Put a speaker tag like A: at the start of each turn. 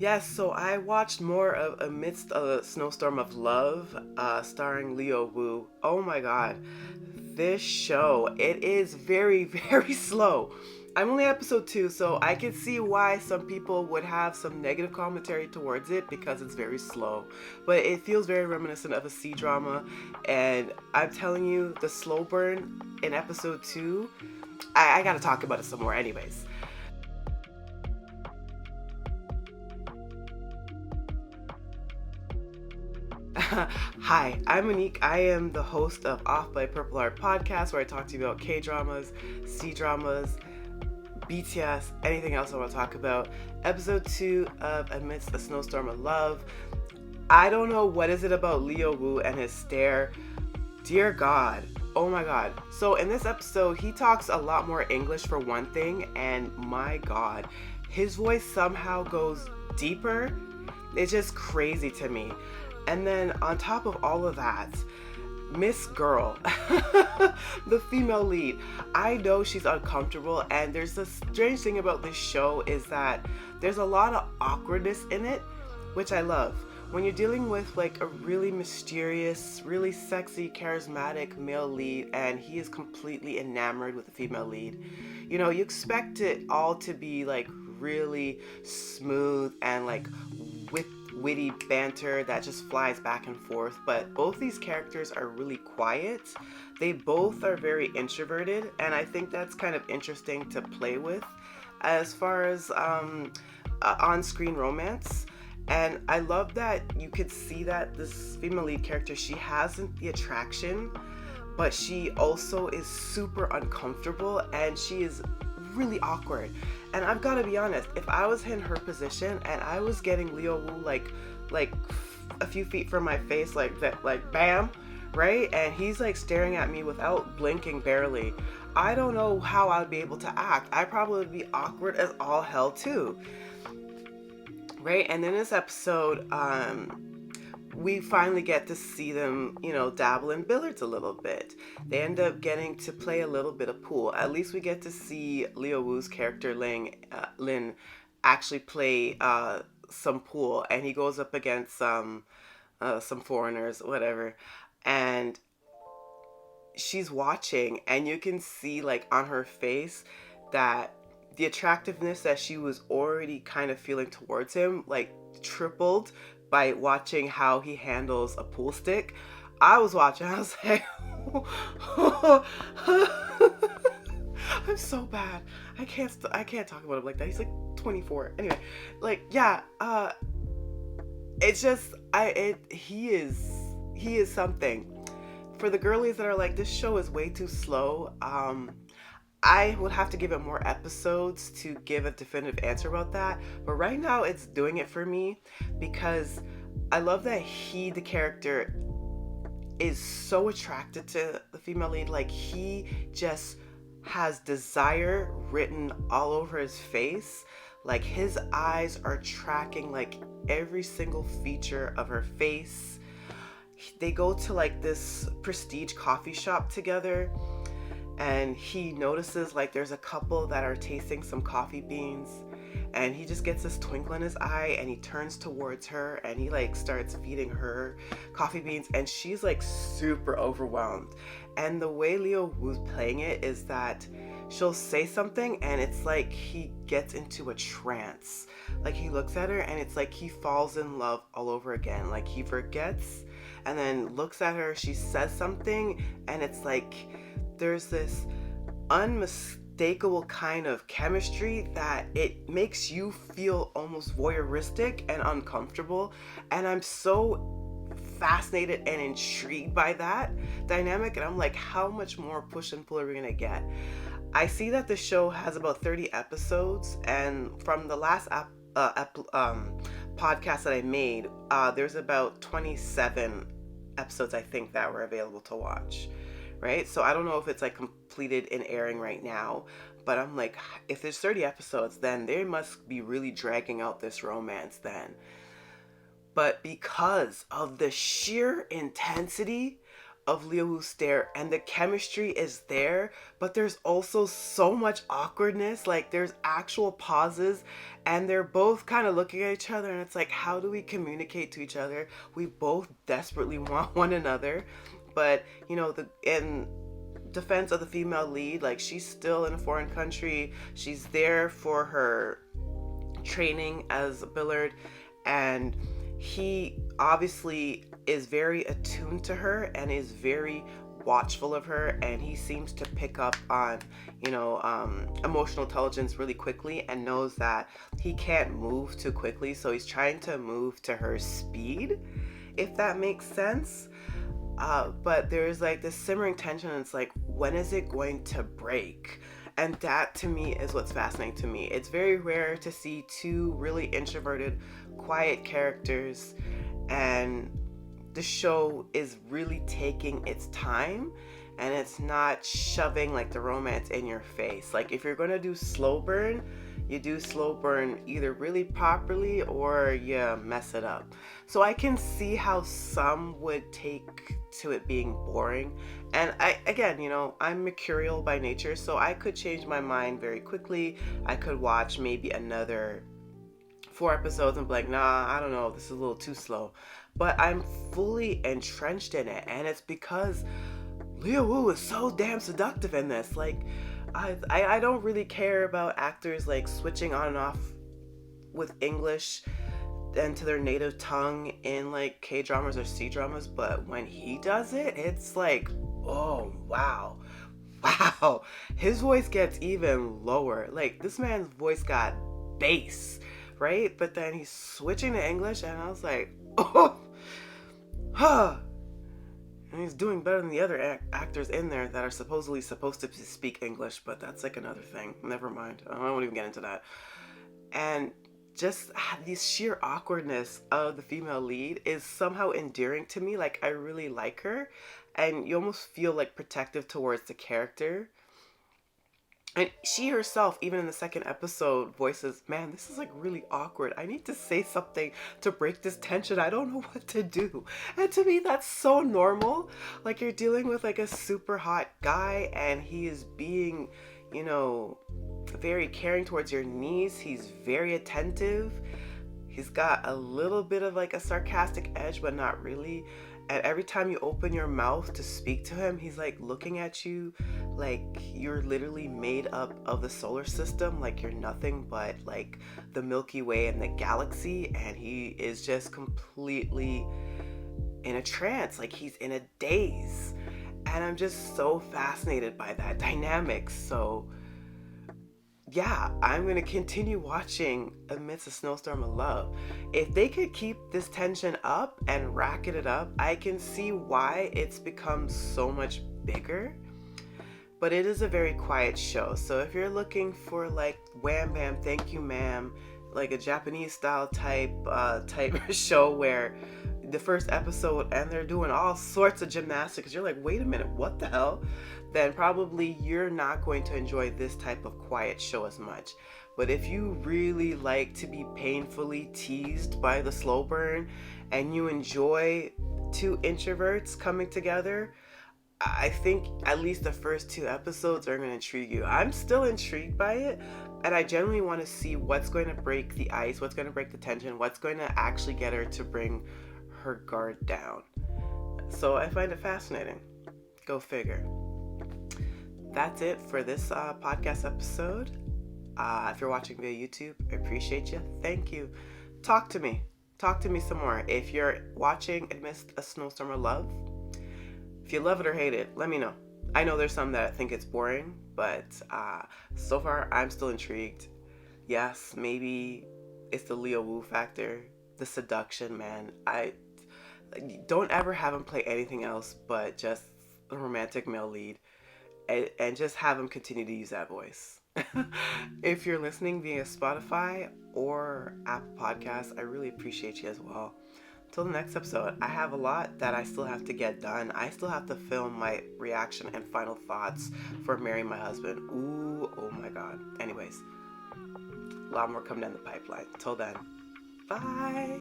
A: Yes, so I watched more of Amidst a Snowstorm of Love, starring Leo Wu. Oh my god. This show, it is very, very slow. I'm only episode 2, so I can see why some people would have some negative commentary towards it because it's very slow. But it feels very reminiscent of a C-drama, and I'm telling you, the slow burn in episode 2, I gotta talk about it some more anyways. Hi, I'm Monique. I am the host of Off by Purple Heart podcast, where I talk to you about K-dramas, C-dramas, BTS, anything else I want to talk about. Episode 2 of Amidst a Snowstorm of Love. I don't know what is it about Leo Wu and his stare. Dear God. Oh my God. So in this episode, he talks a lot more English for one thing, and my God, his voice somehow goes deeper. It's just crazy to me. And then on top of all of that, Miss Girl, the female lead, I know she's uncomfortable, and there's a strange thing about this show is that there's a lot of awkwardness in it, which I love. When you're dealing with like a really mysterious, really sexy, charismatic male lead, and he is completely enamored with the female lead, you expect it all to be like really smooth and like witty banter that just flies back and forth, but both these characters are really quiet. They both are very introverted, and I think that's kind of interesting to play with as far as on-screen romance. And I love that you could see that this female lead character, she hasn't the attraction, but she also is super uncomfortable, and she is really awkward. And I've got to be honest, if I was in her position and I was getting Leo Wu like a few feet from my face, like that, like bam, right, and he's like staring at me without blinking barely, I don't know how I'd be able to act. I probably would be awkward as all hell too, right? And in this episode, we finally get to see them, dabble in billiards a little bit. They end up getting to play a little bit of pool. At least we get to see Leo Wu's character Lin actually play some pool, and he goes up against some foreigners, whatever, and she's watching, and you can see like on her face that the attractiveness that she was already kind of feeling towards him like tripled by watching how he handles a pool stick. I was watching, I was like, I'm so bad. I can't talk about him like that. He's like 24. Anyway, like yeah, it's just he is something. For the girlies that are like, this show is way too slow, I would have to give it more episodes to give a definitive answer about that. But right now it's doing it for me because I love that the character, is so attracted to the female lead. Like he just has desire written all over his face. Like his eyes are tracking like every single feature of her face. They go to like this prestige coffee shop together, and he notices like there's a couple that are tasting some coffee beans, and he just gets this twinkle in his eye, and he turns towards her and he like starts feeding her coffee beans, and she's like super overwhelmed. And the way Leo Wu's playing it is that she'll say something and it's like he gets into a trance. Like he looks at her and it's like he falls in love all over again. Like he forgets and then looks at her, she says something, and it's like there's this unmistakable kind of chemistry that it makes you feel almost voyeuristic and uncomfortable. And I'm so fascinated and intrigued by that dynamic. And I'm like, how much more push and pull are we gonna get? I see that the show has about 30 episodes, and from the last podcast that I made, there's about 27 episodes I think that were available to watch. Right? So I don't know if it's like completed in airing right now, but I'm like, if there's 30 episodes, then they must be really dragging out this romance then. But because of the sheer intensity of Liu Wu's stare, and the chemistry is there, but there's also so much awkwardness. Like, there's actual pauses, and they're both kind of looking at each other, and it's like, how do we communicate to each other? We both desperately want one another, but you know, in defense of the female lead, like, she's still in a foreign country. She's there for her training as a billard, and he obviously is very attuned to her and is very watchful of her, and he seems to pick up on, you know, emotional intelligence really quickly, and knows that he can't move too quickly, so he's trying to move to her speed, if that makes sense. But there's like this simmering tension, and it's like, when is it going to break? And that to me is what's fascinating to me. It's very rare to see two really introverted, quiet characters, and the show is really taking its time, and it's not shoving like the romance in your face. Like, if you're going to do slow burn, you do slow burn either really properly or you mess it up. So I can see how some would take to it being boring. And again, you know, I'm mercurial by nature, so I could change my mind very quickly. I could watch maybe another 4 episodes and be like, nah, I don't know, this is a little too slow. But I'm fully entrenched in it, and it's because Liu Wu is so damn seductive in this. Like, I don't really care about actors like switching on and off with English and to their native tongue in like K-dramas or C-dramas, but when he does it, it's like, oh wow, his voice gets even lower. Like, this man's voice got bass, right? But then he's switching to English, and I was like, oh, huh. And he's doing better than the other actors in there that are supposedly supposed to speak English, but that's like another thing. Never mind. I won't even get into that. And just the sheer awkwardness of the female lead is somehow endearing to me. Like, I really like her, and you almost feel like protective towards the character. And she herself, even in the second episode, voices, man, this is like really awkward. I need to say something to break this tension. I don't know what to do. And to me, that's so normal. Like, you're dealing with like a super hot guy, and he is being, you know, very caring towards your needs. He's very attentive. He's got a little bit of like a sarcastic edge, but not really. And every time you open your mouth to speak to him, he's like looking at you like you're literally made up of the solar system, like you're nothing but like the Milky Way and the galaxy, and he is just completely in a trance, like he's in a daze. And I'm just so fascinated by that dynamic. So yeah, I'm going to continue watching Amidst a Snowstorm of Love. If they could keep this tension up and racket it up, I can see why it's become so much bigger. But it is a very quiet show. So if you're looking for like wham bam, thank you ma'am, like a Japanese style type show where the first episode and they're doing all sorts of gymnastics, you're like, wait a minute, what the hell? Then probably you're not going to enjoy this type of quiet show as much. But if you really like to be painfully teased by the slow burn, and you enjoy two introverts coming together, I think at least the first 2 episodes are going to intrigue you. I'm still intrigued by it, and I genuinely want to see what's going to break the ice, what's going to break the tension, what's going to actually get her to bring her guard down. So I find it fascinating. Go figure. That's it for this podcast episode. If you're watching via YouTube, I appreciate you. Thank you. Talk to me some more. If you're watching Amidst a Snowstorm of Love, if you love it or hate it, let me know. I know there's some that think it's boring, but so far I'm still intrigued. Yes, maybe it's the Liu Wu factor, the seduction, man. I don't ever have him play anything else but just a romantic male lead, and just have him continue to use that voice. If you're listening via Spotify or Apple Podcasts, I really appreciate you as well. Till the next episode, I have a lot that I still have to get done. I still have to film my reaction and final thoughts for Marry My Husband. Ooh, oh my god. Anyways, a lot more coming down the pipeline. Till then, bye.